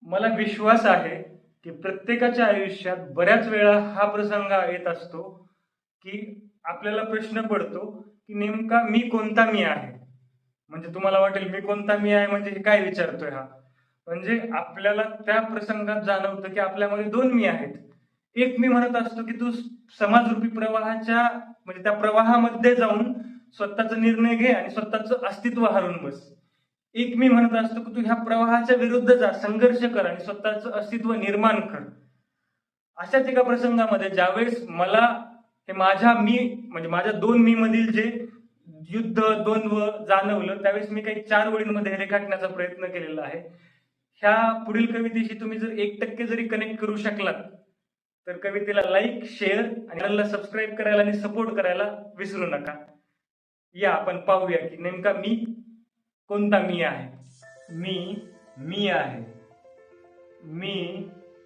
मला विश्वास आहे की प्रत्येकाच्या आयुष्यात बऱ्याच वेळा हा प्रसंग येत असतो की आपल्याला प्रश्न पडतो की नेमका मी कोणता मी आहे. म्हणजे तुम्हाला वाटेल मी कोणता मी आहे म्हणजे हे काय विचारतोय हा. म्हणजे आपल्याला त्या प्रसंगात जाणवतं की आपल्यामध्ये दोन मी आहेत. एक मी म्हणत असतो की तू समाजरूपी प्रवाहाच्या म्हणजे त्या प्रवाहामध्ये जाऊन स्वतःचा निर्णय घे आणि स्वतःचं अस्तित्व हरवून बस. एक मी म्हणत असतो की तू ह्या प्रवाहाच्या विरुद्ध जा, संघर्ष कर आणि स्वतःचं अस्तित्व निर्माण कर. अशाच एका प्रसंगामध्ये ज्यावेळेस मला हे माझ्या मी म्हणजे माझ्या दोन मी मधील जे युद्ध द्वंद्व जाणवलं त्यावेळेस मी काही 4 ओळींमध्ये रेखाटण्याचा प्रयत्न केलेला आहे. ह्या पुढील कवितेशी तुम्ही जर 1% जरी कनेक्ट करू शकलात तर कवितेला लाईक, शेअर आणि चॅनलला सबस्क्राईब करायला आणि सपोर्ट करायला विसरू नका. या आपण पाहूया की नेमका मी कोणता मी आहे. मी आहे.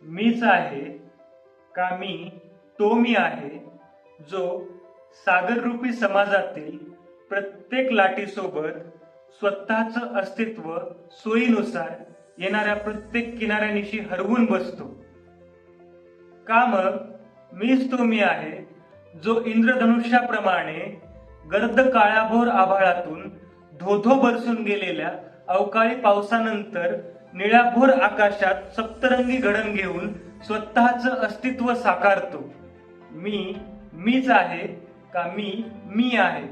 मीच आहे का मी तो मी आहे जो सागररूपी समाजातील प्रत्येक लाटेसोबत स्वतःचं अस्तित्व सोयीनुसार येणाऱ्या प्रत्येक किनाऱ्यानिशी हरवून बसतो. का मग मीच तो मी आहे जो इंद्रधनुष्याप्रमाणे गर्द काळ्याभोर आभाळातून धोधो बरसून गेलेल्या अवकाळी पावसानंतर निळ्याभोर आकाशात सप्तरंगी घडण घेऊन स्वतःचं अस्तित्व साकारतो. मीच आहे का मी आहे.